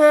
I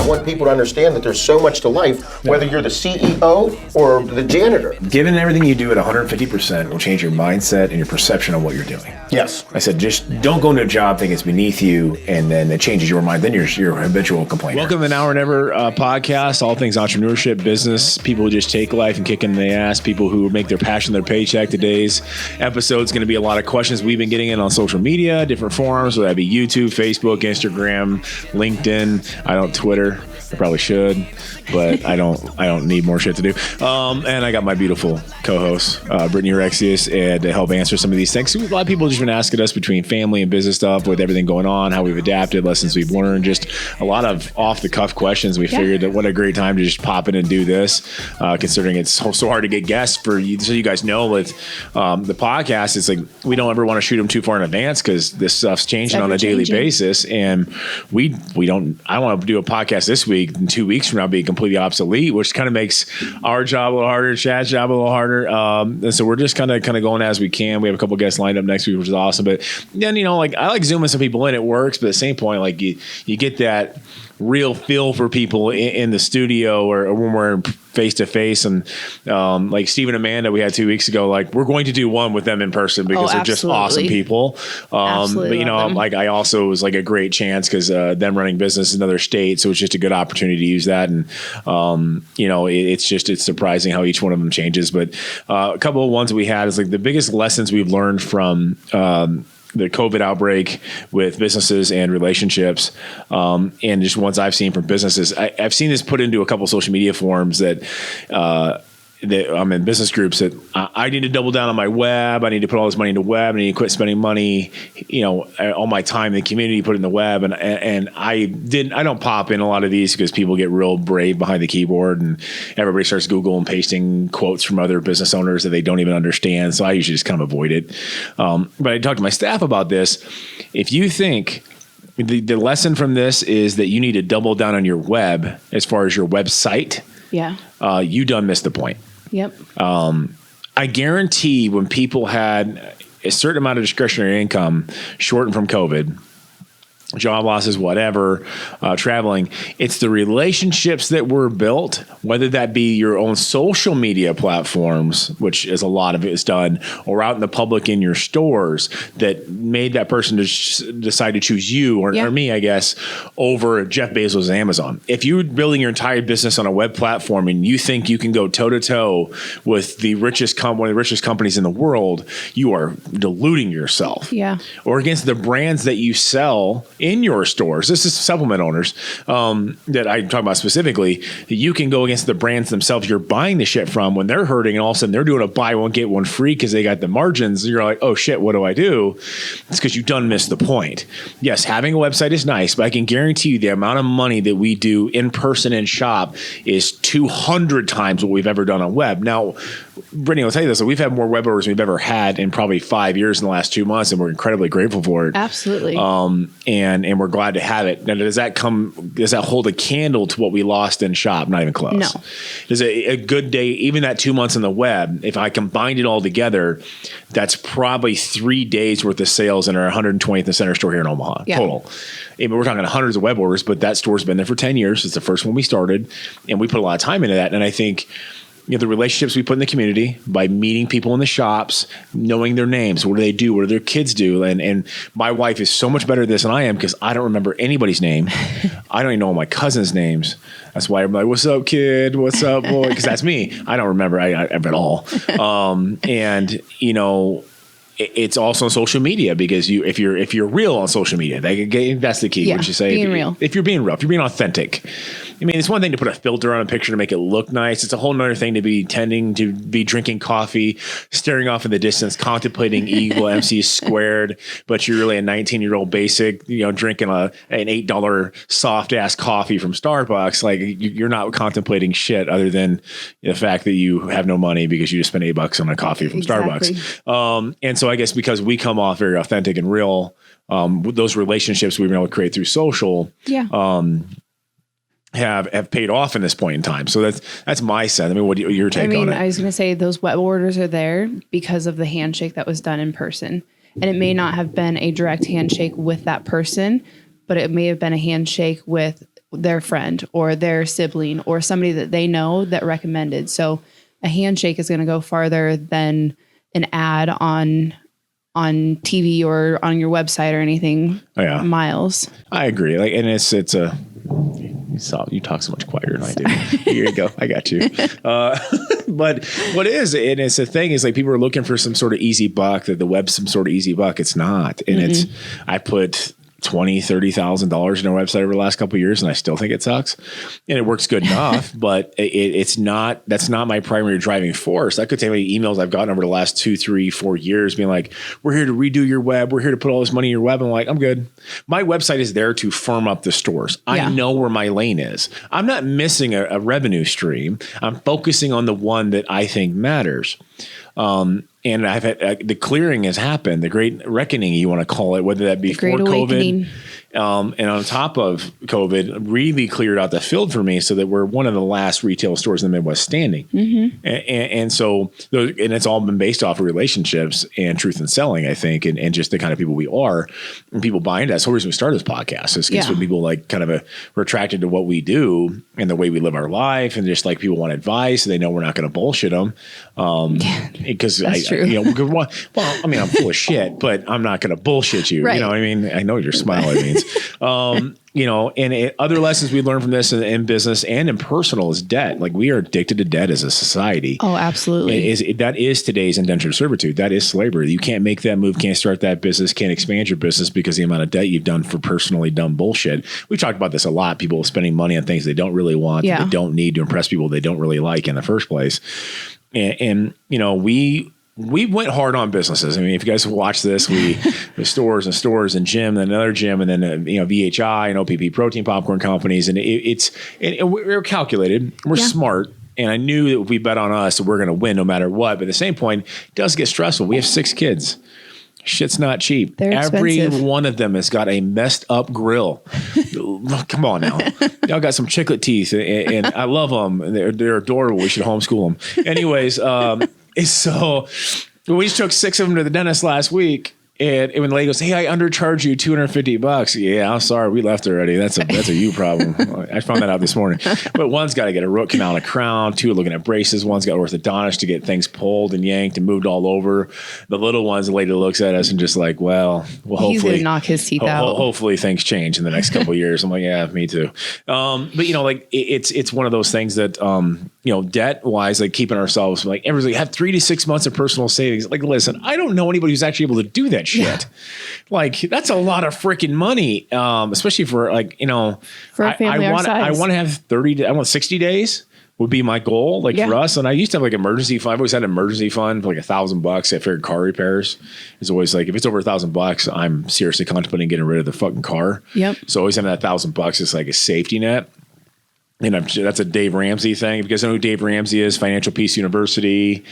want people to understand that there's so much to life, whether you're the CEO or the janitor. Giving everything you do at 150% will change your mindset and your perception of what you're doing. Yes. I said, just don't go into a job thinking it's beneath you, and then it changes your mind. Then you're a habitual complainer. Welcome to the Now or Never podcast, all things entrepreneurship, business, people who just take life and kick in the ass, people who make their passion their paycheck. Today's episode is going to be a lot of questions we've been getting in on social media, different forums, whether that be YouTube, Facebook, Instagram, LinkedIn. I don't Twitter. I probably should, but I don't need more shit to do. And I got my beautiful co-host, Brittney Rexius, and to help answer some of these things. A lot of people have just been asking us between family and business stuff, with everything going on, how we've adapted, lessons we've learned, just a lot of off-the-cuff questions. We figured that what a great time to just pop in and do this, considering it's so hard to get guests for you. So you guys know with the podcast, it's like we don't ever want to shoot them too far in advance because this stuff's changing on a daily basis. And I want to do a podcast this week and 2 weeks from now be completely obsolete, which kind of makes our job a little harder, Chad's job a little harder. And so we're just kind of going as we can. We have a couple guests lined up next week, which is awesome. But then, I like zooming some people in. It works. But at the same point, like you get that real feel for people in the studio or when we're face to face. And like Steve and Amanda we had 2 weeks ago, like we're going to do one with them in person because they're just awesome people. But like I also was like a great chance because them running business in another state, so it's just a good opportunity to use that. And it's surprising how each one of them changes. But a couple of ones that we had is like the biggest lessons we've learned from the COVID outbreak with businesses and relationships, and just ones I've seen from businesses. I've seen this put into a couple of social media forums that I'm in business groups that I need to double down on my web. I need to put all this money into web. I need to quit spending money, all my time in the community, put it in the web. And I don't pop in a lot of these because people get real brave behind the keyboard and everybody starts Google and pasting quotes from other business owners that they don't even understand. So I usually just kind of avoid it. But I talked to my staff about this. If you think the lesson from this is that you need to double down on your web as far as your website, you done missed the point. Yep. I guarantee when people had a certain amount of discretionary income shortened from COVID, job losses, whatever, traveling, it's the relationships that were built, whether that be your own social media platforms, which is a lot of it is done, or out in the public in your stores, that made that person decide to choose you or me, I guess, over Jeff Bezos and Amazon. If you're building your entire business on a web platform and you think you can go toe to toe with one of the richest companies in the world, you are deluding yourself. Yeah. Or against the brands that you sell in your stores. This is supplement owners that I'm talking about specifically. You can go against the brands themselves you're buying the shit from when they're hurting, and all of a sudden they're doing a buy one get one free because they got the margins. You're like, oh shit, what do I do? It's because you done missed the point. Yes, having a website is nice, but I can guarantee you the amount of money that we do in person and shop is 200 times what we've ever done on web. Now, Brittney, I'll tell you this: we've had more web orders than we've ever had in probably 5 years in the last 2 months, and we're incredibly grateful for it. Absolutely. And we're glad to have it. Now, does that hold a candle to what we lost in shop? Not even close. No. There's a good day, even that 2 months on the web, if I combined it all together, that's probably 3 days worth of sales in our 120th and Center store here in Omaha, total. I mean, we're talking hundreds of web orders, but that store's been there for 10 years. It's the first one we started, and we put a lot of time into that. And I think the relationships we put in the community by meeting people in the shops, knowing their names, what do they do, what do their kids do, and my wife is so much better at this than I am because I don't remember anybody's name. I don't even know all my cousins' names. That's why I'm like, "What's up, kid? What's up, boy?" Because that's me. I don't remember I at all. It's also on social media because if you're real on social media, that's the key. What you say? Being real. If you're being real, if you're being authentic. I mean, it's one thing to put a filter on a picture to make it look nice. It's a whole nother thing to be tending to be drinking coffee, staring off in the distance, contemplating E equal MC squared, but you're really a 19-year-old basic, drinking an $8 soft ass coffee from Starbucks. Like you're not contemplating shit other than the fact that you have no money because you just spent $8 on a coffee from Starbucks. And so I guess because we come off very authentic and real, those relationships we've been able to create through social, have paid off in this point in time. So that's my sense. I mean, your take on it? I was going to say those web orders are there because of the handshake that was done in person. And it may not have been a direct handshake with that person, but it may have been a handshake with their friend or their sibling or somebody that they know that recommended. So a handshake is going to go farther than an ad on TV or on your website or anything. Oh, yeah. Miles. I agree. Like, and it's a. You talk so much quieter than I do. Here you go. I got you. But what is, and it's the thing is like people are looking for some sort of easy buck, that the web's some sort of easy buck. It's not. And I put $20,000-$30,000 in our website over the last couple of years, and I still think it sucks. And it works good enough, but it's not. That's not my primary driving force. I could tell you emails I've gotten over the last 2, 3, 4 years, being like, "We're here to redo your web. We're here to put all this money in your web." I'm like, "I'm good." My website is there to firm up the stores. I know where my lane is. I'm not missing a revenue stream. I'm focusing on the one that I think matters. And I've had the clearing has happened, the great reckoning, you want to call it, whether that be before COVID. And on top of COVID, really cleared out the field for me so that we're one of the last retail stores in the Midwest standing. And so, and it's all been based off of relationships and truth in selling, I think, and just the kind of people we are and people buying into that. That's the reason we started this podcast. It's when people like kind of were attracted to what we do and the way we live our life, and just like people want advice and they know we're not going to bullshit them. Because well, I mean, I'm full of shit, but I'm not going to bullshit you. Right. You know what I mean? I know your smile means. And other lessons we learned from this in business and in personal is debt. Like, we are addicted to debt as a society. Oh, absolutely. That is today's indentured servitude. That is slavery. You can't make that move, can't start that business, can't expand your business because the amount of debt you've done for personally dumb bullshit. We've talked about this a lot. People spending money on things they don't really want, that they don't need to impress people they don't really like in the first place. And we went hard on businesses. I mean, if you guys watch this, the stores and gym, and another gym, and then VHI and OPP protein popcorn companies, and we're calculated, we're smart, and I knew that if we bet on us, we're going to win no matter what. But at the same point, it does get stressful. We have 6 kids. Shit's not cheap. They're Every expensive. one of them has got a messed up grill. Come on now. Y'all got some chiclet teeth, and I love them. They're adorable. We should homeschool them. Anyways, so we just took 6 of them to the dentist last week. And when the lady goes, "Hey, I undercharged you $250. Yeah, I'm sorry, we left already. That's a you problem. I found that out this morning. But one's got to get a root canal and a crown. 2 are looking at braces. One's got orthodontist to get things pulled and yanked and moved all over. The little ones, the lady looks at us and just like, well, he's hopefully gonna knock his teeth out. Hopefully things change in the next couple of years. I'm like, yeah, me too. But it's one of those things that debt wise, like keeping ourselves, like everybody's like, have 3 to 6 months of personal savings. Like, listen, I don't know anybody who's actually able to do that shit. Like, that's a lot of freaking money, especially for for a family our size. I want to have 60 days would be my goal, for us. And I used to have like emergency fund. I've always had an emergency fund for like $1,000. I figured car repairs is always like, if it's over $1,000, I'm seriously contemplating getting rid of the fucking car. Yep. So always having that $1,000 is like a safety net. And that's a Dave Ramsey thing. If you guys know who Dave Ramsey is, Financial Peace University.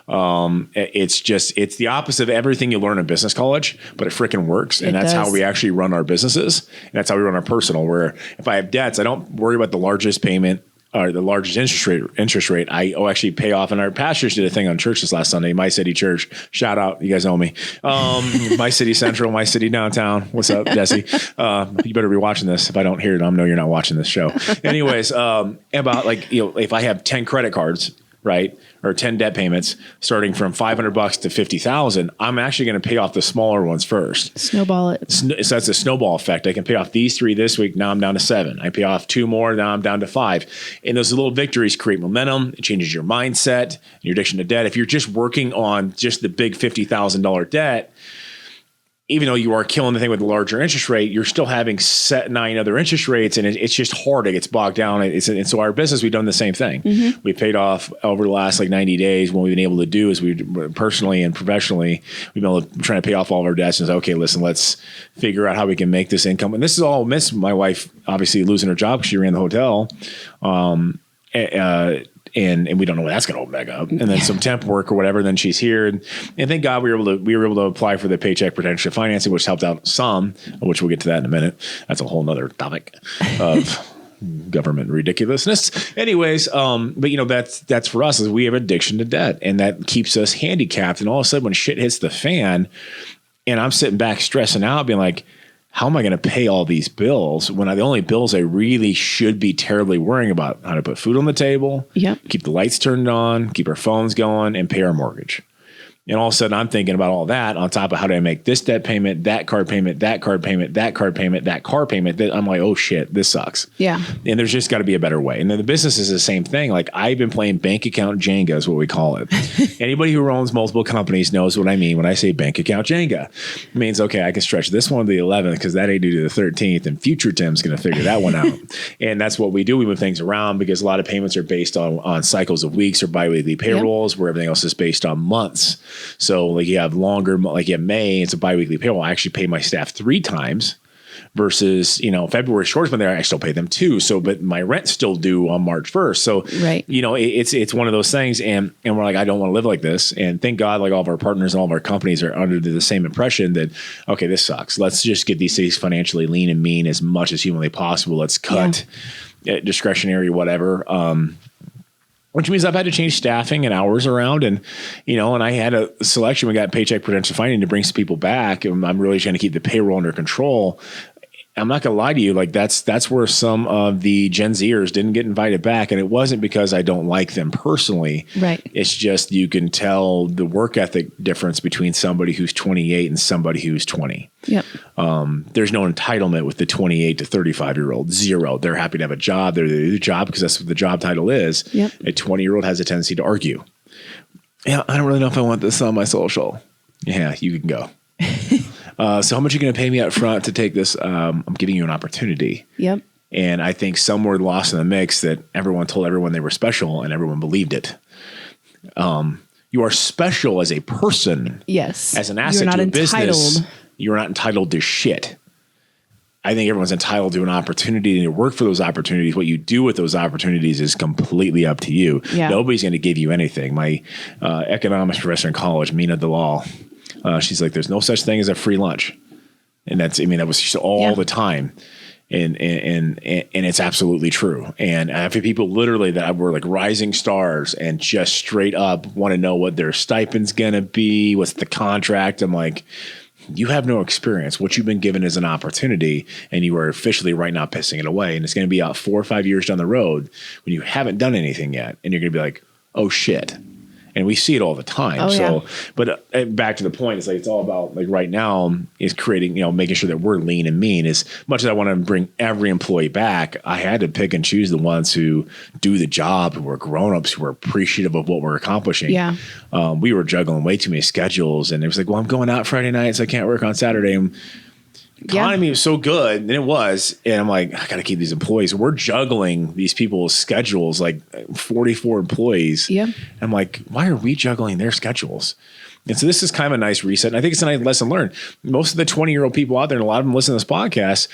It's the opposite of everything you learn in business college, but it freaking works. And that's how we actually run our businesses. And that's how we run our personal, where if I have debts, I don't worry about the largest payment or the largest interest rate. I actually pay off. And our pastors did a thing on church this last Sunday, My City Church. Shout out. You guys know me. My City Central, My City Downtown. What's up, Jesse? You better be watching this. If I don't hear it, I know you're not watching this show. Anyways, about if I have 10 credit cards, right, or 10 debt payments starting from $500 to $50,000, I'm actually going to pay off the smaller ones first. Snowball it. So that's a snowball effect. I can pay off these 3 this week. Now I'm down to 7. I pay off 2 more. Now I'm down to 5. And those little victories create momentum. It changes your mindset, your addiction to debt. If you're just working on just the big $50,000 debt, even though you are killing the thing with the larger interest rate, you're still having set 9 other interest rates, and it's just hard. It gets bogged down. And so our business, we've done the same thing. Mm-hmm. We paid off over the last 90 days. What we've been able to do is we personally and professionally, we've been able to try to pay off all of our debts and say, okay, listen, let's figure out how we can make this income. And this is all amidst my wife obviously losing her job because she ran the hotel. And we don't know when that's going to open back up. And then some temp work or whatever. Then she's here, and thank God we were able to apply for the Paycheck Protection financing, which helped out some. Which we'll get to that in a minute. That's a whole nother topic of government ridiculousness. Anyways, but that's for us, is we have addiction to debt, and that keeps us handicapped. And all of a sudden, when shit hits the fan, And I'm sitting back stressing out, being like, how am I going to pay all these bills when the only bills I really should be terribly worrying about? How to put food on the table, keep the lights turned on, keep our phones going, and pay our mortgage. And all of a sudden, I'm thinking about all that on top of how do I make this debt payment, that card payment, that card payment, that card payment, that car payment. That I'm like, oh shit, this sucks. Yeah. And there's just got to be a better way. And then the business is the same thing. Like I've been playing bank account Jenga is what we call it. Anybody who owns multiple companies knows what I mean when I say bank account Jenga. It means, okay, I can stretch this one to the 11th because that ain't due to the 13th, and future Tim's going to figure that one out. And that's what we do. We move things around because a lot of payments are based on cycles of weeks or biweekly payrolls, where everything else is based on months. So like you have longer, like you have May, it's a biweekly payroll. I actually pay my staff 3 times versus, February short when there, I still pay them 2. So, but my rent's still due on March 1st. So, it's one of those things. And we're like, I don't want to live like this. And thank God, like all of our partners and all of our companies are under the same impression that, okay, this sucks. Let's just get these things financially lean and mean as much as humanly possible. Let's cut discretionary, whatever. Which means I've had to change staffing and hours around, and I had a selection. We got Paycheck Protection Funding to bring some people back, and I'm really trying to keep the payroll under control. I'm not gonna lie to you, like that's where some of the Gen Zers didn't get invited back, and it wasn't because I don't like them personally. Right. It's just you can tell the work ethic difference between somebody who's 28 and somebody who's 20. Yep. There's no entitlement with the 28 to 35-year-old. Zero. They're happy to have a job. They're the job because that's what the job title is. Yep. A 20-year-old has a tendency to argue. Yeah, I don't really know if I want this on my social. Yeah, you can go. So how much are you going to pay me up front to take this? I'm giving you an opportunity. Yep. And I think some were lost in the mix that everyone told everyone they were special and everyone believed it. You are special as a person. Yes. As an asset to a business. You're not entitled to shit. I think everyone's entitled to an opportunity and to work for those opportunities. What you do with those opportunities is completely up to you. Yeah. Nobody's going to give you anything. My economics professor in college, Mina Dalal, she's like, there's no such thing as a free lunch. And that was just all the time. And it's absolutely true. And I've had people literally that were like rising stars and just straight up want to know what their stipend's going to be. What's the contract? I'm like, you have no experience. What you've been given is an opportunity, and you are officially right now pissing it away. And it's going to be out 4 or 5 years down the road when you haven't done anything yet. And you're going to be like, oh shit. And we see it all the time. But back to the point, it's like, it's all about like right now is creating, making sure that we're lean and mean. As much as I want to bring every employee back, I had to pick and choose the ones who do the job, who are grown-ups, who are appreciative of what we're accomplishing. Yeah. We were juggling way too many schedules, and it was like, well, I'm going out Friday night, so I can't work on Saturday. And economy was so good, and it was, and I'm like, I got to keep these employees. We're juggling these people's schedules, like 44 employees. Yeah, I'm like, why are we juggling their schedules? And so this is kind of a nice reset. And I think it's a nice lesson learned. Most of the 20-year-old people out there, and a lot of them listen to this podcast,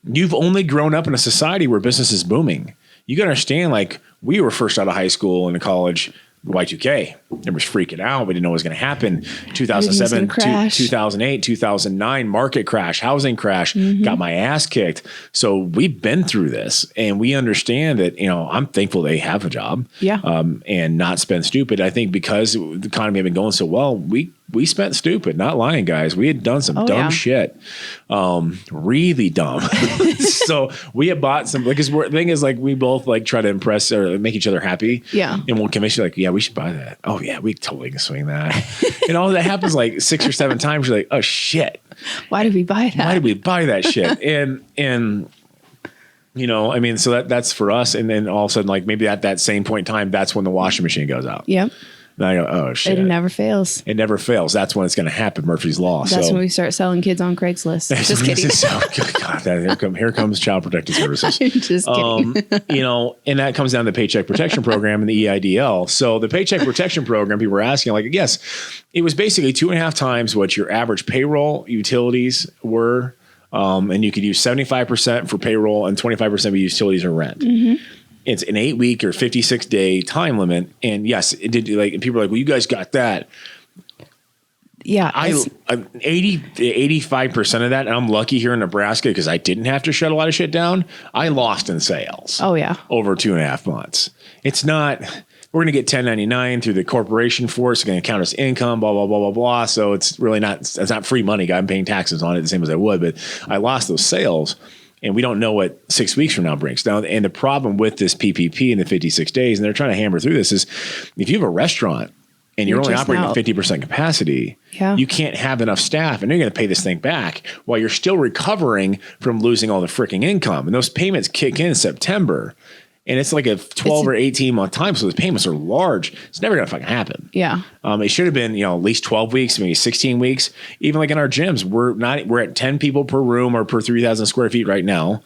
you've only grown up in a society where business is booming. You got to understand, like, we were first out of high school and in college. Y2K. Everybody was freaking out. We didn't know what was going to happen. 2007, 2008, 2009, market crash, housing crash, got my ass kicked. So we've been through this, and we understand that, I'm thankful they have a job and not spend stupid. I think because the economy had been going so well, we spent stupid, not lying, guys. We had done some dumb shit, really dumb. So we had bought some, because the thing is, like, we both like try to impress or make each other happy. Yeah. And we'll commission, like, yeah, we should buy that. Oh yeah, we totally can swing that. And all that happens like 6 or 7 times. You're like, oh shit. Why did we buy that? Why did we buy that shit? And so that's for us. And then all of a sudden, like, maybe at that same point in time, that's when the washing machine goes out. Yep. And I go, oh shit. It never fails. It never fails. That's when it's going to happen. Murphy's Law. That's when we start selling kids on Craigslist. Just kidding. God, here comes Child Protective Services. Just kidding. And that comes down to the Paycheck Protection Program and the EIDL. So the Paycheck Protection Program, people were asking, like, yes, it was basically 2.5 times what your average payroll utilities were. And you could use 75% for payroll and 25% of utilities or rent. Mm-hmm. It's an 8-week or 56-day time limit. And yes, it did, like, and people are like, well, you guys got that. Yeah. 85% of that, and I'm lucky here in Nebraska because I didn't have to shut a lot of shit down. I lost in sales. Oh, yeah. Over 2.5 months. It's not we're going to get 1099 through the corporation for it. It's going to count as income, blah, blah, blah, blah, blah. So it's really it's not free money. I'm paying taxes on it the same as I would, but I lost those sales. And we don't know what 6 weeks from now brings. Now, and the problem with this PPP in the 56 days, and they're trying to hammer through this, is if you have a restaurant and you're only operating at 50% capacity, you can't have enough staff, and you're going to pay this thing back while you're still recovering from losing all the freaking income. And those payments kick in September. And it's like a 12 or 18 month time. So those payments are large. It's never going to fucking happen. Yeah. It should have been, at least 12 weeks, maybe 16 weeks. Even like in our gyms, we're at 10 people per room or per 3,000 square feet right now.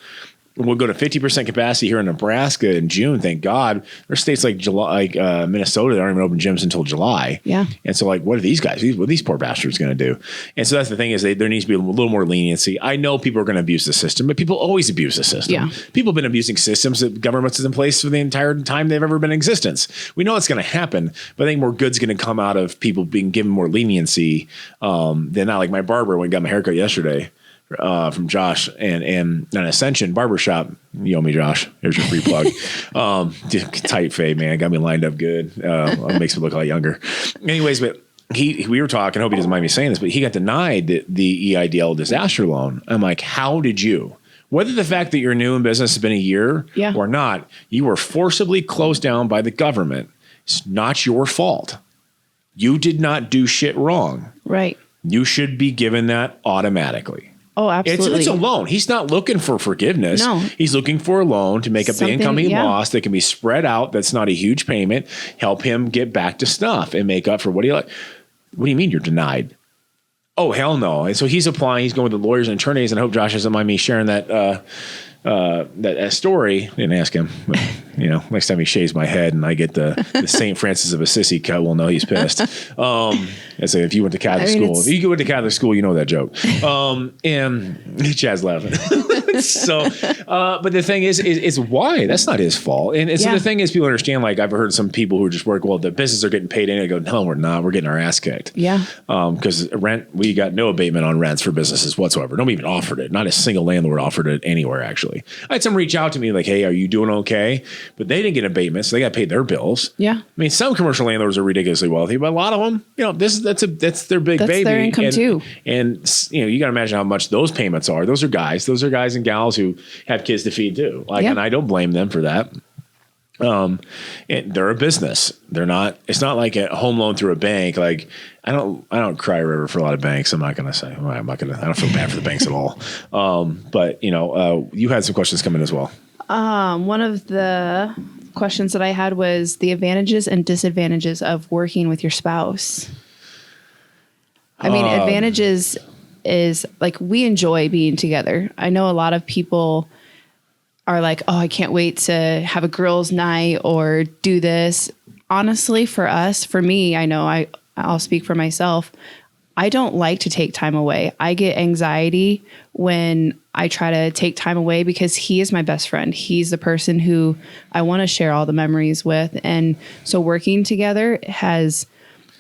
We'll go to 50% capacity here in Nebraska in June. Thank God. There's states like Minnesota that aren't even open gyms until July. Yeah. And so, what are these guys? What are these poor bastards going to do? And so that's the thing is there needs to be a little more leniency. I know people are going to abuse the system, but people always abuse the system. Yeah. People have been abusing systems that governments is in place for the entire time they've ever been in existence. We know it's going to happen, but I think more good's going to come out of people being given more leniency than not. Like my barber went and got my haircut yesterday. From Josh and an Ascension barbershop. You owe me, Josh. Here's your free plug. Tight fade, man. Got me lined up good. It makes me look a lot younger. Anyways, but we were talking, I hope he doesn't mind me saying this, but he got denied the EIDL disaster loan. I'm like, how did you? Whether the fact that you're new in business has been a year or not, you were forcibly closed down by the government. It's not your fault. You did not do shit wrong. Right. You should be given that automatically. Oh, absolutely. It's a loan. He's not looking for forgiveness. No. He's looking for a loan to make up the income he lost that can be spread out. That's not a huge payment. Help him get back to stuff and make up for what what do you mean you're denied? Oh, hell no. And so he's applying. He's going with the lawyers and attorneys, and I hope Josh doesn't mind me sharing that story. Didn't ask him. But, next time he shaves my head and I get the St. Francis of Assisi cut, we'll know he's pissed. I say if you went to Catholic school, if you went to Catholic school, you know that joke. And Chad's laughing. So, but the thing is why? That's not his fault. And so the thing is, people understand. Like I've heard some people who just work. Well, the businesses are getting paid in. I go, no, we're not. We're getting our ass kicked. Yeah. Because rent, we got no abatement on rents for businesses whatsoever. Nobody even offered it. Not a single landlord offered it anywhere. Actually, I had some reach out to me like, hey, are you doing okay? But they didn't get abatement, so they got paid their bills. Yeah. I mean, some commercial landlords are ridiculously wealthy, but a lot of them, that's their big baby. That's their income too. And you got to imagine how much those payments are. Those are guys and gals who have kids to feed too. And I don't blame them for that. They're a business. They're not. It's not like a home loan through a bank. Like I don't cry river for a lot of banks. I'm not going to say. I don't feel bad for the banks at all. But you had some questions coming as well. One of the questions that I had was the advantages and disadvantages of working with your spouse. I mean, advantages is like we enjoy being together. I know a lot of people are like, oh, I can't wait to have a girls' night or do this. Honestly, for me, I know I'll speak for myself. I don't like to take time away. I get anxiety when I try to take time away because he is my best friend. He's the person who I want to share all the memories with. And so working together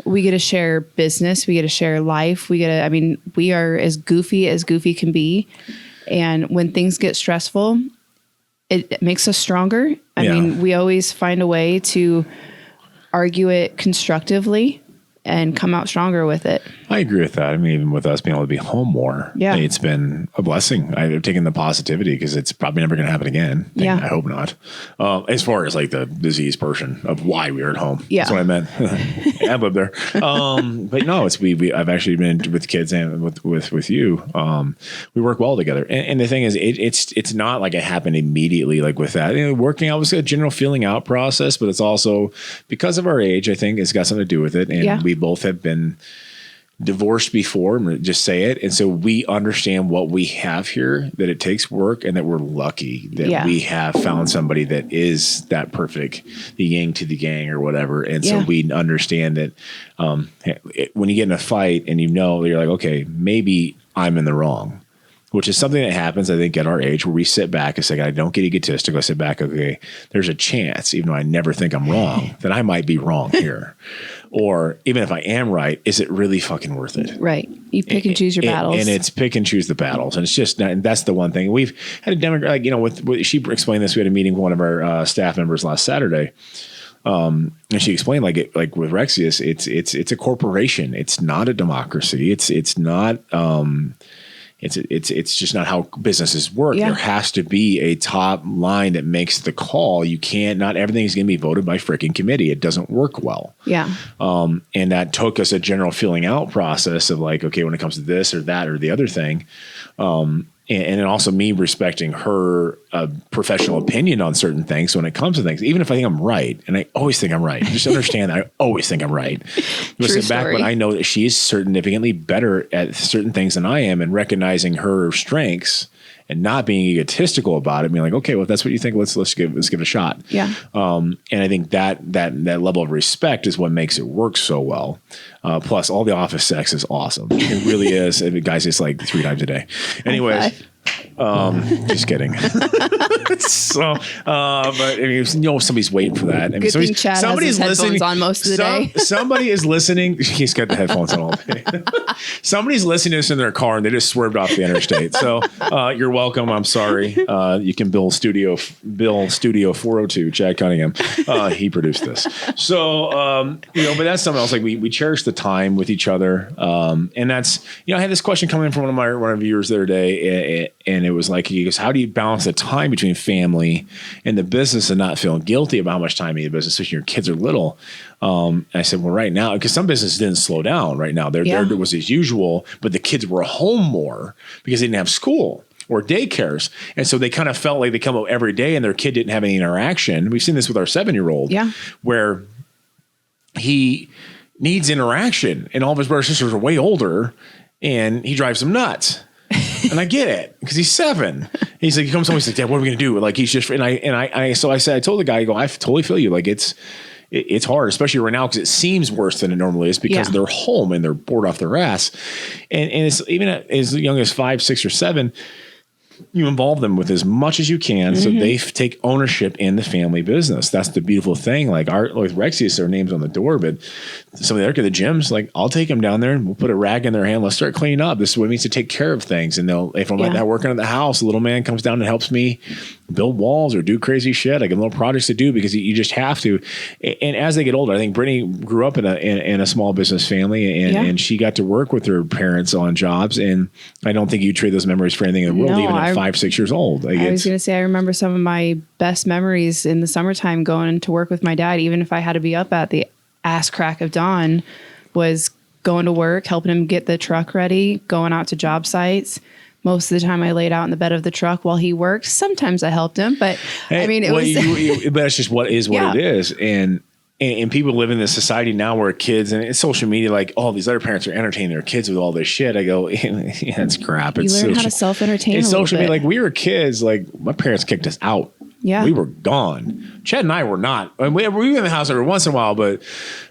we get to share business. We get to share life. We are as goofy can be. And when things get stressful, it makes us stronger. I mean, we always find a way to argue it constructively and come out stronger with it. I agree with that. I mean, even with us being able to be home more, it's been a blessing. I've taken the positivity because it's probably never going to happen again. I hope not. As far as like the disease portion of why we were at home. Yeah. That's what I meant. I lived there. But no, I've actually been with kids and with you. We work well together. And the thing is, it's not like it happened immediately like with that. Working out was a general feeling out process, but it's also because of our age, I think it's got something to do with it. And we both have been divorced before, just say it. And so we understand what we have here, that it takes work and that we're lucky that we have found somebody that is that perfect, the yin to the yang or whatever. And so we understand that when you get in a fight and you're like, okay, maybe I'm in the wrong, which is something that happens, I think, at our age where we sit back and say, I don't get egotistical. I sit back, okay, there's a chance, even though I never think I'm wrong, that I might be wrong here. Or even if I am right, is it really fucking worth it? Right. You pick and choose your battles. And it's pick and choose the battles. And it's just, and that's the one thing. We've had a demographic, she explained this. We had a meeting with one of our staff members last Saturday. And she explained like with Rexius, it's a corporation. It's not a democracy. It's not. It's just not how businesses work. Yeah. There has to be a top line that makes the call. You can't. Not everything is going to be voted by freaking committee. It doesn't work well. Yeah. And that took us a general filling out process of like, okay, when it comes to this or that or the other thing. And then also me respecting her professional opinion on certain things. So when it comes to things, even if I think I'm right, and I always think I'm right, just understand that I always think I'm right. Listen, back when I know that she is significantly better at certain things than I am, and recognizing her strengths and not being egotistical about it, being like, okay, well, if that's what you think, let's give it a shot. Yeah. And I think that level of respect is what makes it work so well. Plus, all the office sex is awesome. It really is. Guys, it's like 3 times a day. Anyways, just kidding. So, but I mean, somebody's waiting for that. I mean, Good thing Chad has his headphones on most of the day. Somebody is listening. He's got the headphones on all day. Somebody's listening to this in their car and they just swerved off the interstate. So you're welcome. I'm sorry. You can bill Studio 402, Chad Cunningham. He produced this. So, but that's something else. Like we cherish the time with each other. And that's, I had this question come in from one of my viewers the other day, and it was like, he goes, how do you balance the time between family and the business and not feeling guilty about how much time you have in the business, especially your kids are little? And I said, well, right now, because some businesses didn't slow down right now. There was as usual, but the kids were home more because they didn't have school or daycares. And so they kind of felt like they come out every day and their kid didn't have any interaction. We've seen this with our 7-year-old, where he needs interaction, and all of his brothers and sisters are way older, and he drives them nuts. And I get it, because he's 7. He's like, he comes home, he's like, Dad, what are we gonna do? Like, he's just, so I told the guy, I go, I totally feel you. Like, it's hard, especially right now, because it seems worse than it normally is, because they're home and they're bored off their ass. And it's even as young as 5, 6, or 7. You involve them with as much as you can, so they take ownership in the family business. That's the beautiful thing. Like with Rexius, their name's on the door, but some of the other gyms, like, I'll take them down there and we'll put a rag in their hand. Let's start cleaning up. This is what it means to take care of things. And if I'm like that working at the house, a little man comes down and helps me build walls or do crazy shit. I get little projects to do, because you just have to. And as they get older, I think Brittney grew up in a small business family, and she got to work with her parents on jobs. And I don't think you trade those memories for anything in the world, even at 5, 6 years old. Like, I was going to say, I remember some of my best memories in the summertime going to work with my dad, even if I had to be up at the ass crack of dawn, was going to work, helping him get the truck ready, going out to job sites. Most of the time I laid out in the bed of the truck while he worked. Sometimes I helped him, but I mean, it was... but that's just what it is. And people live in this society now where kids, and it's social media, like, oh, these other parents are entertaining their kids with all this shit. I go, it's crap. You learn how to self-entertain. It's social media. Like, we were kids, like, my parents kicked us out. Yeah. We were gone. Chad and I were not. I mean, we were in the house every once in a while, but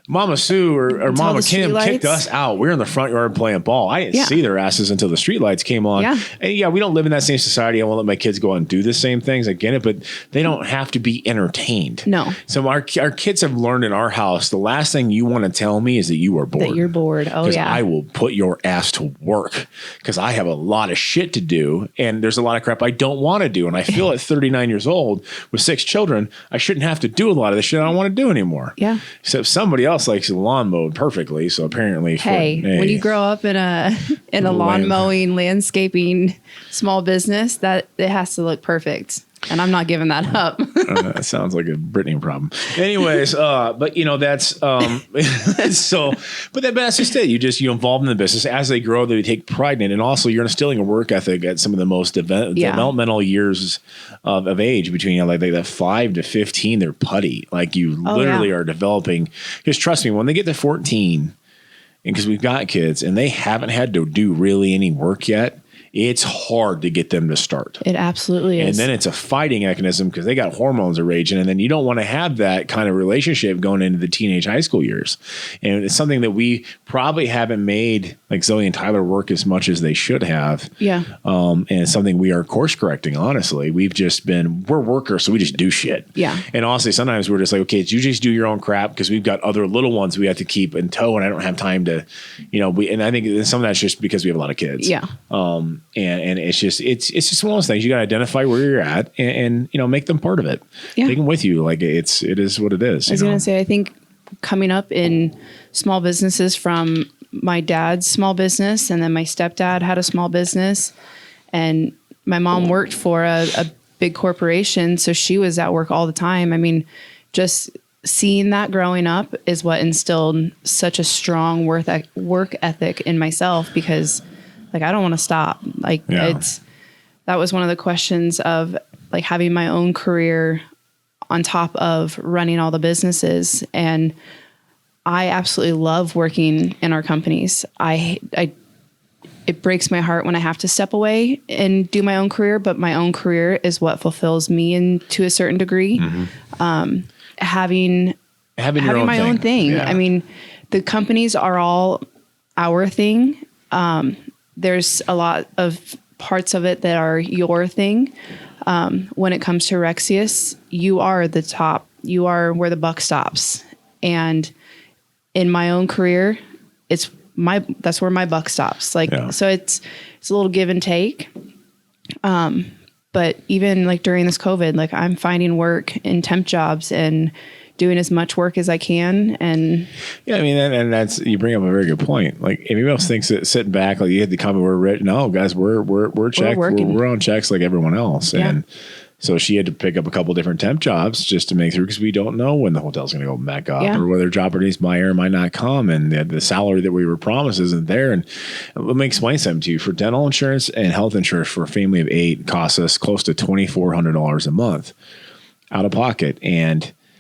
Mama Sue or Mama Kim kicked us out. We were in the front yard playing ball. I didn't see their asses until the streetlights came on. Yeah. And we don't live in that same society. I won't let my kids go out and do the same things. I get it, but they don't have to be entertained. No. So our kids have learned in our house, the last thing you want to tell me is that you are bored. That you're bored. Oh, yeah. I will put your ass to work, because I have a lot of shit to do, and there's a lot of crap I don't want to do. And I feel at 39 years old with 6 children, I shouldn't have to do a lot of the shit I don't want to do anymore. Yeah. So somebody else likes the lawn mowed perfectly. So apparently, when you grow up in a lawn mowing, landscaping, small business, that it has to look perfect. And I'm not giving that up. That sounds like a Brittney problem. Anyways, but that's so. But that's just it. You involve them in the business as they grow. They take pride in it, and also you're instilling a work ethic at some of the most developmental years of age, between like that 5 to 15. They're putty. Like, you literally are developing. Because trust me, when they get to 14, and because we've got kids and they haven't had to do really any work yet, it's hard to get them to start. It absolutely is. And then it's a fighting mechanism, because they got hormones are raging, and then you don't want to have that kind of relationship going into the teenage high school years. And it's something that we probably haven't made, like, Zoe and Tyler, work as much as they should have. Yeah. And it's something we are course correcting, honestly. We're workers, so we just do shit. Yeah. And honestly, sometimes we're just like, okay, you just do your own crap, because we've got other little ones we have to keep in tow, and I don't have time to, and I think some of that's just because we have a lot of kids. Yeah. And it's just one of those things. You got to identify where you're at and make them part of it. Yeah. Take them with you. Like it is what it is. I was going to say, I think coming up in small businesses from my dad's small business, and then my stepdad had a small business, and my mom worked for a big corporation. So she was at work all the time. I mean, just seeing that growing up is what instilled such a strong work ethic in myself, because like, I don't want to stop. Like that was one of the questions of like having my own career on top of running all the businesses. And I absolutely love working in our companies. It breaks my heart when I have to step away and do my own career, but my own career is what fulfills me and to a certain degree. Mm-hmm. Having my own thing. Yeah. I mean, the companies are all our thing. There's a lot of parts of it that are your thing. When it comes to Rexius, you are the top. You are where the buck stops. And in my own career, that's where my buck stops. Like, so it's a little give and take. But even like during this COVID, like I'm finding work in temp jobs and doing as much work as I can. And yeah, I mean, and that's, you bring up a very good point. Like everybody else thinks that sitting back, like you had the comment where we're no guys, we're checked. We're on checks like everyone else. Yeah. And so she had to pick up a couple different temp jobs just to make through, because we don't know when the hotel's going to go back up or whether job opportunities might or might not come. And the salary that we were promised isn't there. And let me explain something to you. For dental insurance and health insurance for a family of 8 costs us close to $2,400 a month out of pocket.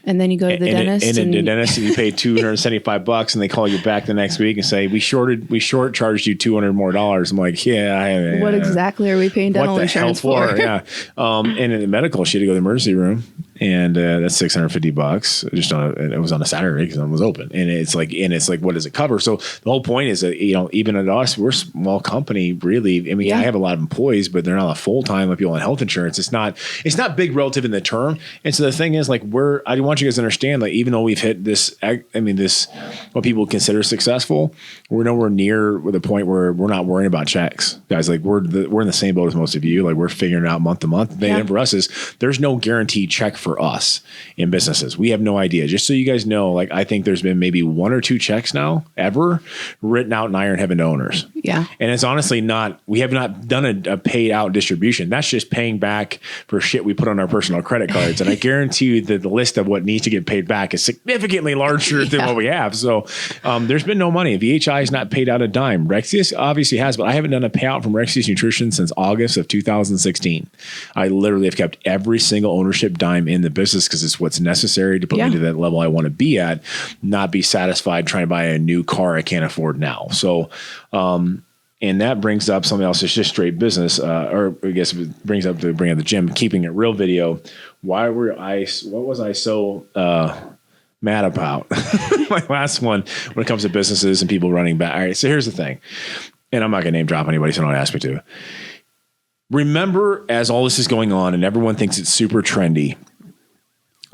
And then you go to the dentist. And the dentist, you pay $275, and they call you back the next week and say, we short charged you $200 more. I'm like, what exactly are we paying dental insurance for? Yeah. And in the medical, she had to go to the emergency room, and that's $650. Just it was on a Saturday because it was open. And it's like, what does it cover? So the whole point is that, even at us, we're a small company, really. I mean, I have a lot of employees, but they're not a full-time like people on health insurance. It's not big relative in the term. And so the thing is, like, I want you guys to understand, like, even though we've hit this what people consider successful, we're nowhere near the point where we're not worrying about checks, guys. Like we're in the same boat as most of you. Like we're figuring it out month to month. The thing for us is there's no guaranteed check for us in businesses. We have no idea. Just so you guys know, like I think there's been maybe 1 or 2 checks now ever written out in Iron Heaven to owners. Yeah. And it's honestly we have not done a paid out distribution. That's just paying back for shit we put on our personal credit cards. And I guarantee you that the list of what needs to get paid back is significantly larger than what we have. So there's been no money. VHI has not paid out a dime. Rexius obviously has, but I haven't done a payout from Rexius Nutrition since August of 2016. I literally have kept every single ownership dime in the business because it's what's necessary to put me to that level I want to be at, not be satisfied trying to buy a new car I can't afford now. So, and that brings up something else. It's just straight business, or I guess it brings up the gym, keeping it real video. What was I so mad about? My last one when it comes to businesses and people running back. All right, so here's the thing, and I'm not going to name drop anybody, so don't ask me to. Remember, as all this is going on and everyone thinks it's super trendy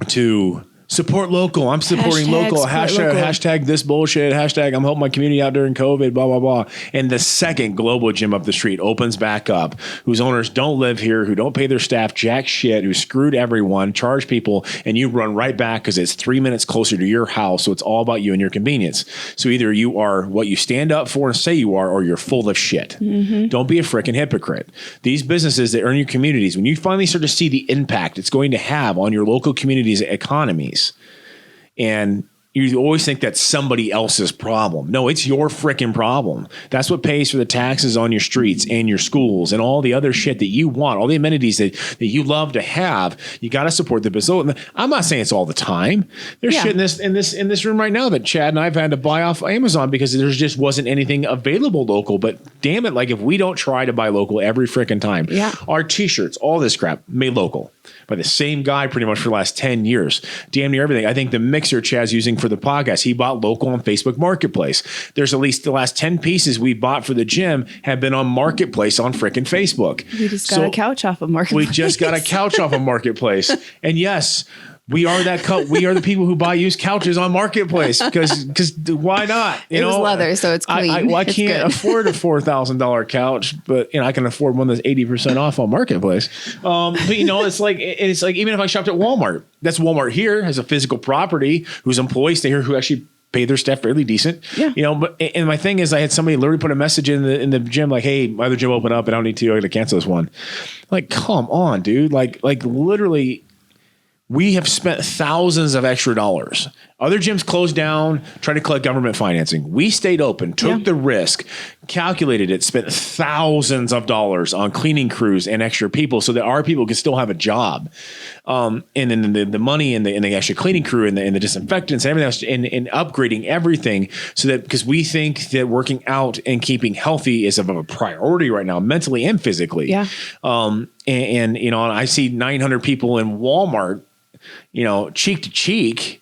to support local. I'm supporting local. Hashtag this bullshit. Hashtag I'm helping my community out during COVID, blah, blah, blah. And the second Global Gym up the street opens back up, whose owners don't live here, who don't pay their staff jack shit, who screwed everyone, charge people, and you run right back because it's 3 minutes closer to your house. So it's all about you and your convenience. So either you are what you stand up for and say you are, or you're full of shit. Mm-hmm. Don't be a freaking hypocrite. These businesses that earn your communities, when you finally start to see the impact it's going to have on your local communities' economies, and you always think that's somebody else's problem. No, it's your freaking problem. That's what pays for the taxes on your streets and your schools and all the other shit that you want, all the amenities that you love to have. You got to support the business. I'm not saying it's all the time. There's shit in this room right now that Chad and I've had to buy off Amazon because there just wasn't anything available local. But damn it, like if we don't try to buy local every freaking time, our t-shirts, all this crap made local by the same guy pretty much for the last 10 years. Damn near everything. I think the mixer Chad's using for the podcast, he bought local on Facebook Marketplace. There's at least the last 10 pieces we bought for the gym have been on Marketplace on freaking Facebook. We just got a couch off of Marketplace. We just got a couch off of Marketplace. And yes, We are we are the people who buy used couches on Marketplace because why not? It was leather, so it's clean. I can't afford a $4,000 couch, but I can afford one that's 80% off on Marketplace. But it's like even if I shopped at Walmart, that's Walmart here has a physical property whose employees stay here who actually pay their staff fairly decent. Yeah. But my thing is I had somebody literally put a message in the gym like, hey, my other gym opened up. I don't need to. I got to cancel this one. Like, come on, dude. Like literally. We have spent thousands of extra dollars. Other gyms closed down, tried to collect government financing. We stayed open, took the risk, calculated it, spent thousands of dollars on cleaning crews and extra people so that our people could still have a job. And then the money and the extra cleaning crew and the disinfectants and everything else and upgrading everything so that because we think that working out and keeping healthy is of a priority right now, mentally and physically. Yeah. And I see 900 people in Walmart, cheek to cheek.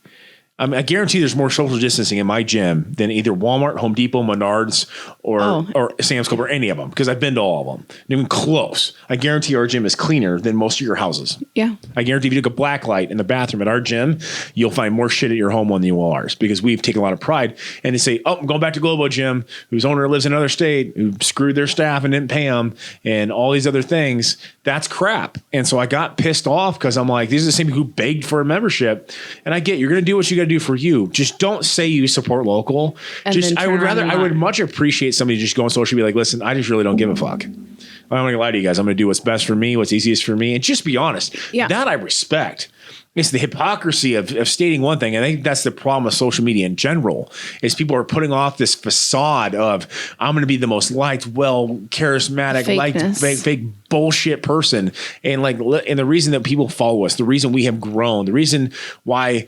I guarantee there's more social distancing in my gym than either Walmart, Home Depot, Menards, or Sam's Club or any of them because I've been to all of them. Not even close. I guarantee our gym is cleaner than most of your houses. Yeah. I guarantee if you took a black light in the bathroom at our gym, you'll find more shit at your home one than you will ours because we've taken a lot of pride. And they say, I'm going back to Globo Gym, whose owner lives in another state, who screwed their staff and didn't pay them, and all these other things. That's crap. And so I got pissed off because I'm like, these are the same people who begged for a membership. And I get you're going to do what you got to do for you. Just don't say you support local. I would much appreciate somebody just go on social media like, listen, I just really don't give a fuck. I'm not going to lie to you guys. I'm going to do what's best for me, what's easiest for me, and just be honest. Yeah. That I respect. It's the hypocrisy of stating one thing. I think that's the problem with social media in general is people are putting off this facade of I'm going to be the most liked, charismatic, fake bullshit person. And and the reason that people follow us, the reason we have grown, the reason why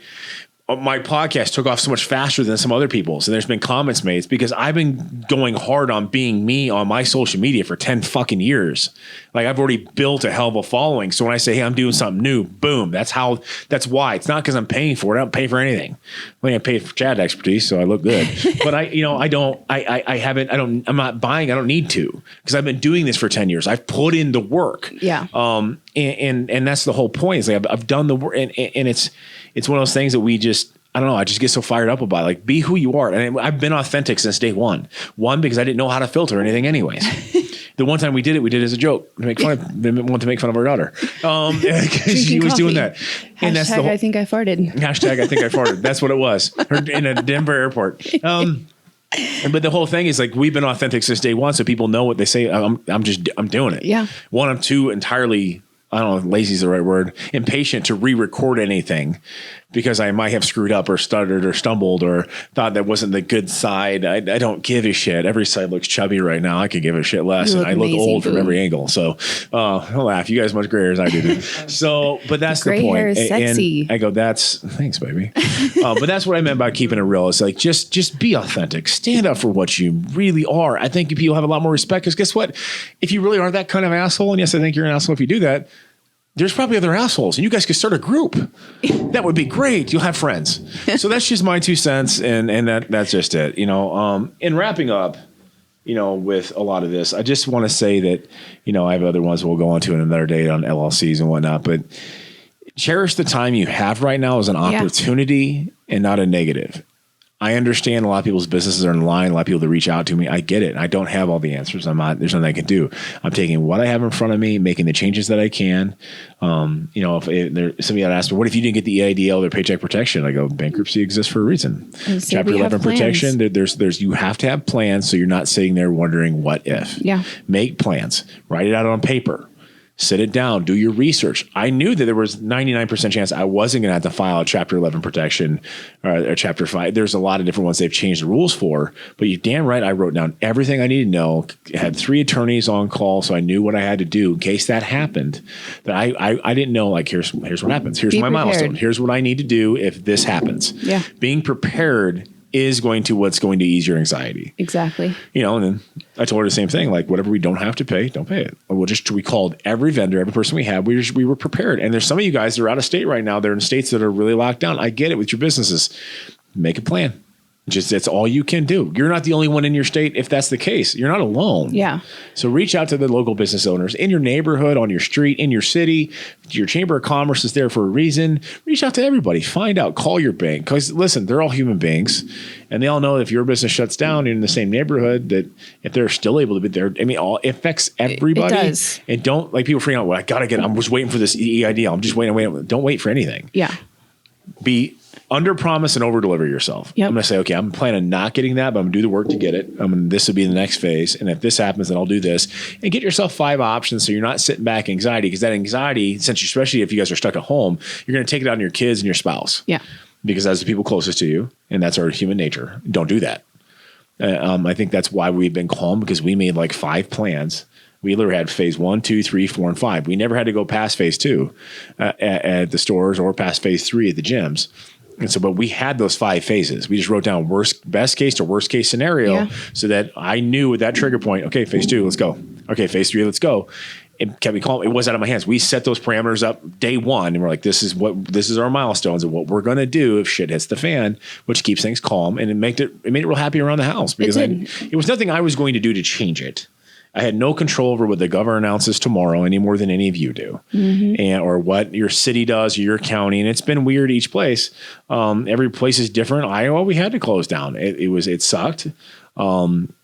my podcast took off so much faster than some other people's. And there's been comments made. It's because I've been going hard on being me on my social media for 10 fucking years. Like I've already built a hell of a following. So when I say, hey, I'm doing something new, boom, that's why. It's not because I'm paying for it. I don't pay for anything. I paid for Chad expertise, so I look good. But I'm not buying. I don't need to because I've been doing this for 10 years. I've put in the work. Yeah. And that's the whole point. Is like I've done the work and it's one of those things that we just, I don't know. I just get so fired up about it. Like be who you are. And I've been authentic since day one. One, because I didn't know how to filter anything anyways. The one time we did it as a joke to make fun of our daughter. She was doing that. And that's the whole, I think I farted. Hashtag I think I farted. That's what it was. In a Denver airport. But the whole thing is like we've been authentic since day one, so people know what they say. I'm doing it. Yeah. One, I'm too entirely, I don't know if lazy is the right word, impatient to re-record anything because I might have screwed up or stuttered or stumbled or thought that wasn't the good side. I don't give a shit. Every side looks chubby right now. I could give a shit less. And I look old from every angle. So don't laugh. You guys much grayer as I do. So, but that's the point. Gray hair is sexy. And I go, thanks, baby. But that's what I meant by keeping it real. It's like, just be authentic. Stand up for what you really are. I think people have a lot more respect because guess what? If you really are that kind of asshole, and yes, I think you're an asshole if you do that, there's probably other assholes and you guys could start a group. That would be great. You'll have friends. So that's just my 2 cents. And that's just it, in wrapping up, with a lot of this, I just want to say that, I have other ones we'll go on to in another day on LLCs and whatnot, but cherish the time you have right now as an opportunity and not a negative. I understand a lot of people's businesses are in line. A lot of people that reach out to me. I get it. I don't have all the answers. There's nothing I can do. I'm taking what I have in front of me, making the changes that I can. If somebody had asked me, what if you didn't get the EIDL or paycheck protection? I go, bankruptcy exists for a reason. Chapter 11 protection. There's you have to have plans so you're not sitting there wondering what if. Yeah. Make plans. Write it out on paper. Sit it down, do your research. I knew that there was 99% chance I wasn't going to have to file a Chapter 11 protection or Chapter 5. There's a lot of different ones they've changed the rules for, but you're damn right. I wrote down everything I needed to know. I had 3 attorneys on call, so I knew what I had to do in case that happened. That I didn't know, like, here's what happens. Here's my milestone. Here's what I need to do if this happens. Yeah. Being prepared is what's going to ease your anxiety. Exactly. And then I told her the same thing, like whatever we don't have to pay, don't pay it. We called every vendor, every person we had, we were prepared. And there's some of you guys that are out of state right now. They're in states that are really locked down. I get it with your businesses. Make a plan. Just that's all you can do. You're not the only one in your state. If that's the case, you're not alone. Yeah. So reach out to the local business owners in your neighborhood, on your street, in your city. Your chamber of commerce is there for a reason. Reach out to everybody. Find out. Call your bank. Because listen, they're all human beings, and they all know if your business shuts down in the same neighborhood, that if they're still able to be there, I mean, it affects everybody. It does. And don't like people freaking out. Well, I gotta get. I'm just waiting for this EID. I'm just waiting. Don't wait for anything. Yeah. Be under promise and over deliver yourself. Yep. I'm going to say, okay, I'm planning on not getting that, but I'm going to do the work to get it. This will be the next phase. And if this happens, then I'll do this, and get yourself 5 options. So you're not sitting back anxiety, because that anxiety, since especially if you guys are stuck at home, you're going to take it out on your kids and your spouse. Yeah. Because that's the people closest to you. And that's our human nature. Don't do that. I think that's why we've been calm, because we made like 5 plans. We literally had phase 1, 2, 3, 4, and 5. We never had to go past phase 2 at the stores, or past phase 3 at the gyms. And so, but we had those 5 phases. We just wrote down best case to worst case scenario, so that I knew at that trigger point, okay, phase 2, let's go. Okay, phase 3, let's go. It kept me calm. It was out of my hands. We set those parameters up day 1, and we're like, this is our milestones and what we're going to do if shit hits the fan, which keeps things calm. And it made it real happy around the house, because it was nothing I was going to do to change it. I had no control over what the governor announces tomorrow any more than any of you do, or what your city does or your county. And it's been weird each place. Every place is different. Iowa, we had to close down. It sucked.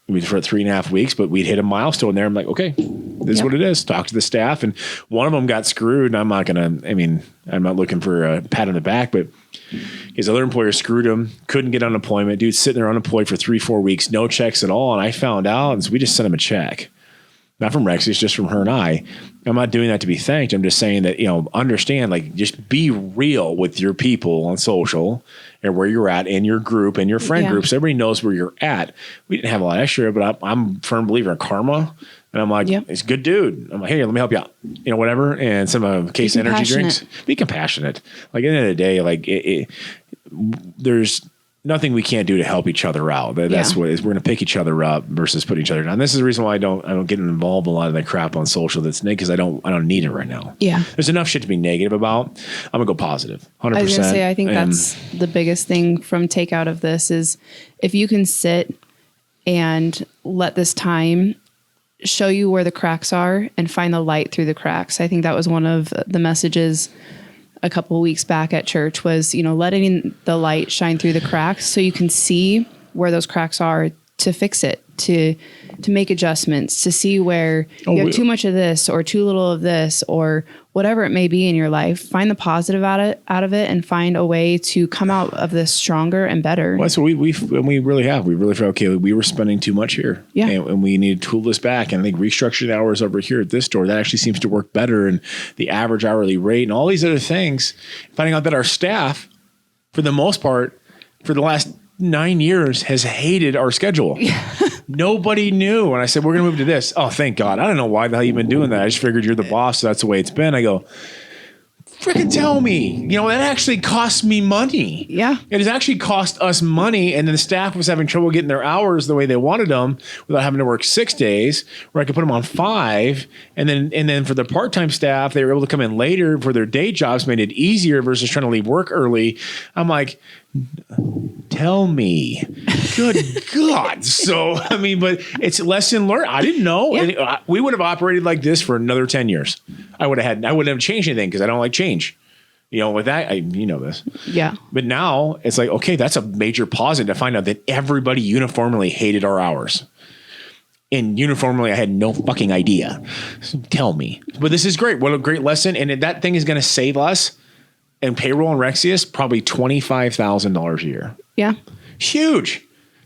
We for 3.5 weeks, but we'd hit a milestone there. I'm like, okay, this is what it is. Talk to the staff, and one of them got screwed. And I'm not looking for a pat on the back, but his other employer screwed him. Couldn't get unemployment. Dude's sitting there unemployed for 3-4 weeks, no checks at all. And I found out, and so we just sent him a check. Not from Rexius, just from her and I. I'm not doing that to be thanked. I'm just saying that, understand, like, just be real with your people on social and where you're at in your group and your friend groups. Everybody knows where you're at. We didn't have a lot extra, but I'm a firm believer in karma. And I'm like, he's a good dude. I'm like, hey, let me help you out. Whatever. And some case energy drinks. Be compassionate. Like, at the end of the day, like, there's nothing we can't do to help each other out. That's what it is. We're going to pick each other up versus put each other down. This is the reason why I don't get involved in a lot of that crap on social that's negative, because I don't need it right now. Yeah. There's enough shit to be negative about. I'm going to go positive. 100%. I was going to say, I think that's the biggest thing from takeout of this is if you can sit and let this time show you where the cracks are and find the light through the cracks. I think that was one of the messages a couple of weeks back at church was, letting the light shine through the cracks so you can see where those cracks are to fix it, to make adjustments, to see where you have too much of this or too little of this or whatever it may be in your life. Find the positive out of it and find a way to come out of this stronger and better. Well, that's what we really have. We really feel, okay, we were spending too much here. Yeah. And we need to tool this back. And I think restructuring hours over here at this store, that actually seems to work better. And the average hourly rate and all these other things, finding out that our staff, for the most part, for the last 9 years has hated our schedule. Nobody knew. When I said, we're going to move to this. Oh, thank God. I don't know why the hell you've been doing that. I just figured you're the boss. So that's the way it's been. I go, freaking tell me, that actually costs me money. Yeah. It has actually cost us money. And then the staff was having trouble getting their hours the way they wanted them without having to work 6 days, where I could put them on 5. And then for the part-time staff, they were able to come in later for their day jobs, made it easier versus trying to leave work early. I'm like, tell me. Good God. So, but it's lesson learned. I didn't know. Yeah. We would have operated like this for another 10 years. I wouldn't have changed anything because I don't like change. With that, this. Yeah. But now it's like, okay, that's a major positive to find out that everybody uniformly hated our hours. And uniformly, I had no fucking idea. So tell me. But this is great. What a great lesson. And that thing is going to save us and payroll and Rexius probably $25,000 a year. Yeah. Huge.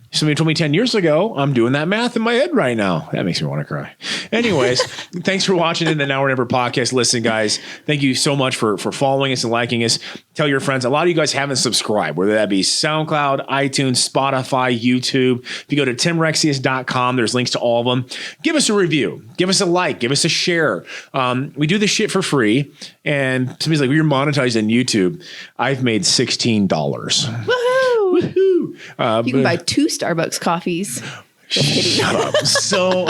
Somebody told me 10 years ago, I'm doing that math in my head right now. That makes me want to cry. Anyways, thanks for watching in the Now or Never podcast. Listen, guys, thank you so much for following us and liking us. Tell your friends. A lot of you guys haven't subscribed, whether that be SoundCloud, iTunes, Spotify, YouTube. If you go to timrexius.com, there's links to all of them. Give us a review. Give us a like. Give us a share. We do this shit for free. And somebody's like, well, you're monetized on YouTube. I've made $16. Woohoo! You can buy 2 Starbucks coffees. Shut up. So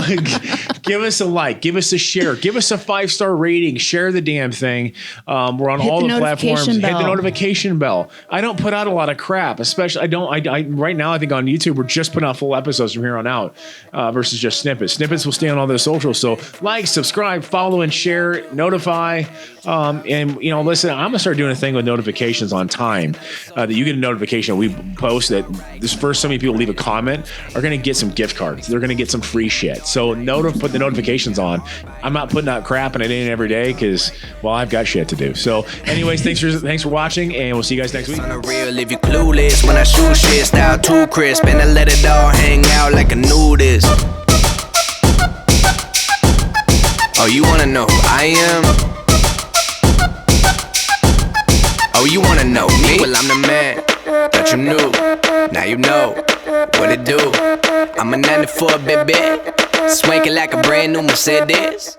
Give us a like, give us a share, give us a 5-star rating, share the damn thing. We're on all the platforms. Hit the notification bell. I don't put out a lot of crap, especially I right now I think on YouTube we're just putting out full episodes from here on out versus just snippets. Snippets will stay on all the socials. So like, subscribe, follow, and share, notify. And listen, I'm gonna start doing a thing with notifications on time that you get a notification we post that this first so many people leave a comment are gonna get some gift cards. They're gonna get some free shit. So put the notifications on. I'm not putting out crap and it ain't every day because I've got shit to do. So anyways, thanks for watching, and we'll see you guys next week. On the real, if you clueless, when I shoot shit, style too crisp, and I let it all hang out like a nudist. Oh, you wanna know who I am? Oh, you wanna know me? Well, I'm the man that you knew. Now you know what it do. I'm a 94, baby. Swanking like a brand new Mercedes.